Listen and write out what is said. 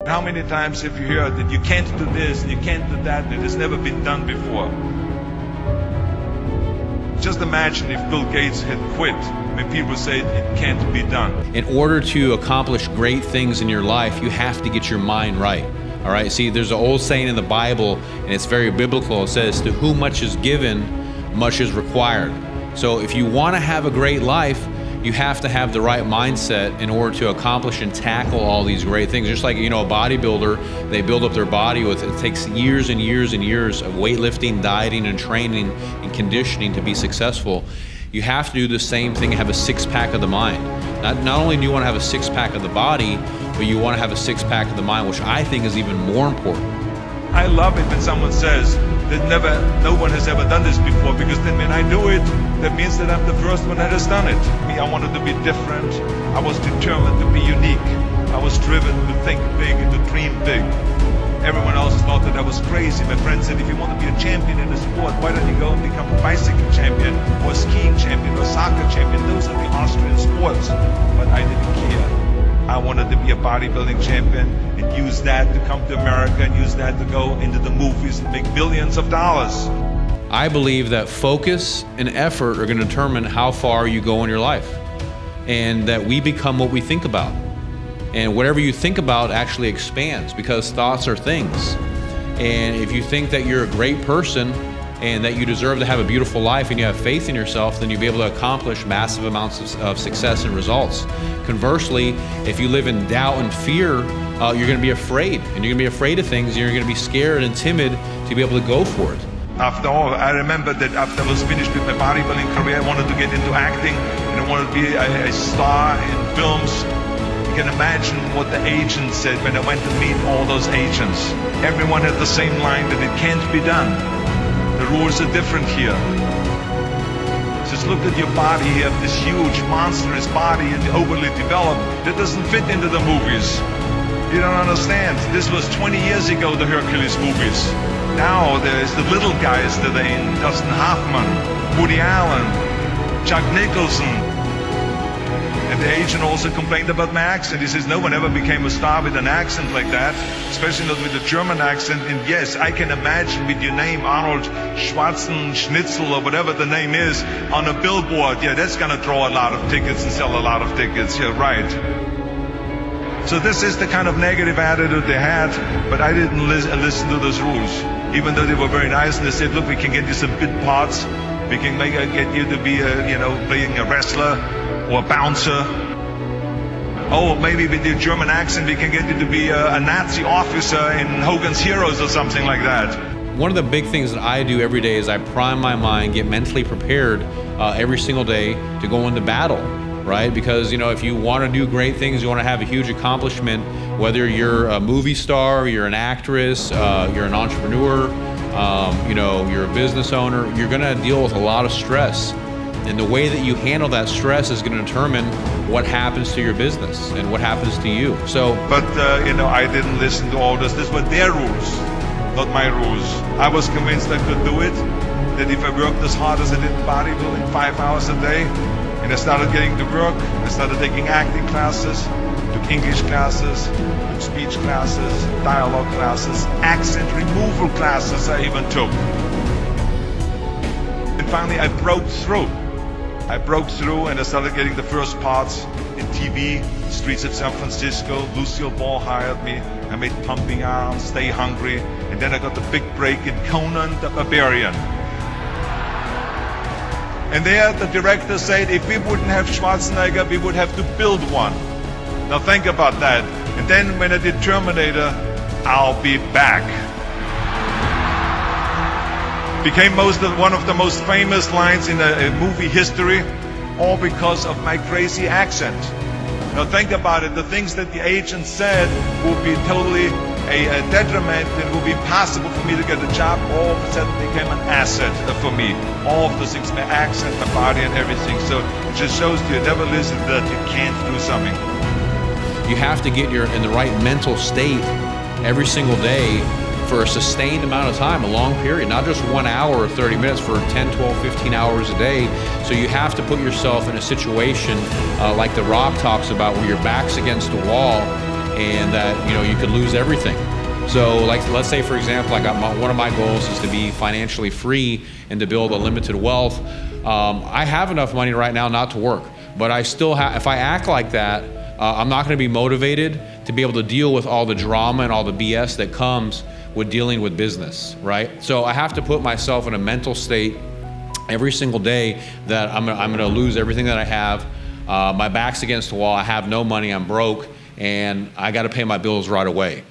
How many times have you heard that you can't do this and you can't do that, and it has never been done before? Just imagine if Bill Gates had quit when people say it can't be done. In order to accomplish great things in your life, you have to get your mind right. All right, see, there's an old saying in the Bible, and it's very biblical. It says, to whom much is given, much is required. So if you want to have a great life, you have to have the right mindset in order to accomplish and tackle all these great things. Just like, a bodybuilder, they build up their body with, it takes years and years and years of weightlifting, dieting, and training and conditioning to be successful. You have to do the same thing, have a six-pack of the mind. Not only do you want to have a six-pack of the body, but you want to have a six-pack of the mind, which I think is even more important. I love it when someone says that no one has ever done this before, because then when I do it, that means that I'm the first one that has done it. I wanted to be different. I was determined to be unique. I was driven to think big and to dream big. Everyone else thought that I was crazy. My friend said, if you want to be a champion in a sport, why don't you go and become a bicycle champion or a skiing champion or a soccer champion? Those are the Austrian sports. But I didn't care. I wanted to be a bodybuilding champion and use that to come to America and use that to go into the movies and make billions of dollars. I believe that focus and effort are going to determine how far you go in your life, and that we become what we think about. And whatever you think about actually expands, because thoughts are things. And if you think that you're a great person and that you deserve to have a beautiful life and you have faith in yourself, then you'll be able to accomplish massive amounts of success and results. Conversely, if you live in doubt and fear, you're going to be afraid, and you're going to be afraid of things, and you're going to be scared and timid to be able to go for it. After all, I remember that after I was finished with my bodybuilding career, I wanted to get into acting, and I wanted to be a star in films. You can imagine what the agents said when I went to meet all those agents. Everyone had the same line, that it can't be done. The rules are different here. Just look at your body. You have this huge, monstrous body and overly developed. That doesn't fit into the movies. You don't understand. This was 20 years ago, the Hercules movies. Now there's the little guys that are in Dustin Hoffman, Woody Allen, Chuck Nicholson. And the agent also complained about my accent. He says, no one ever became a star with an accent like that, especially not with a German accent. And yes, I can imagine with your name, Arnold Schwarzenegger, or whatever the name is, on a billboard. Yeah, that's gonna draw a lot of tickets and sell a lot of tickets. Yeah, right. So this is the kind of negative attitude they had, but I didn't listen to those rules. Even though they were very nice, and they said, look, we can get you some bit parts. We can get you to be playing a wrestler or a bouncer. Oh, maybe with your German accent, we can get you to be a Nazi officer in Hogan's Heroes or something like that. One of the big things that I do every day is I prime my mind, get mentally prepared every single day to go into battle, right? Because, if you want to do great things, you want to have a huge accomplishment, whether you're a movie star, you're an actress, you're an entrepreneur, you're a business owner, you're going to deal with a lot of stress. And the way that you handle that stress is going to determine what happens to your business and what happens to you. But I didn't listen to all this. These were their rules, not my rules. I was convinced I could do it, that if I worked as hard as I did in bodybuilding, 5 hours a day, and I started getting to work, I started taking acting classes, took English classes, took speech classes, dialogue classes, accent removal classes I even took. And finally I broke through. And I started getting the first parts in TV, Streets of San Francisco. Lucille Ball hired me. I made Pumping Iron, Stay Hungry, and then I got the big break in Conan the Barbarian. And there the director said, if we wouldn't have Schwarzenegger, we would have to build one. Now think about that. And then when I did Terminator, I'll be back. Became one of the most famous lines in movie history, all because of my crazy accent. Now think about it, the things that the agent said would be totally a detriment, and would be impossible for me to get a job, all of a sudden became an asset for me. All of those things, my accent, my body and everything. So it just shows you never listen that you can't do something. You have to get in the right mental state every single day for a sustained amount of time, a long period, not just 1 hour or 30 minutes, for 10, 12, 15 hours a day. So you have to put yourself in a situation like The Rock talks about, where your back's against the wall and that, you know, you could lose everything. So like, let's say for example, one of my goals is to be financially free and to build a limited wealth. I have enough money right now not to work, but I still have, if I act like that, I'm not gonna be motivated to be able to deal with all the drama and all the BS that comes with dealing with business, right? So I have to put myself in a mental state every single day that I'm gonna lose everything that I have. My back's against the wall, I have no money, I'm broke, and I gotta pay my bills right away.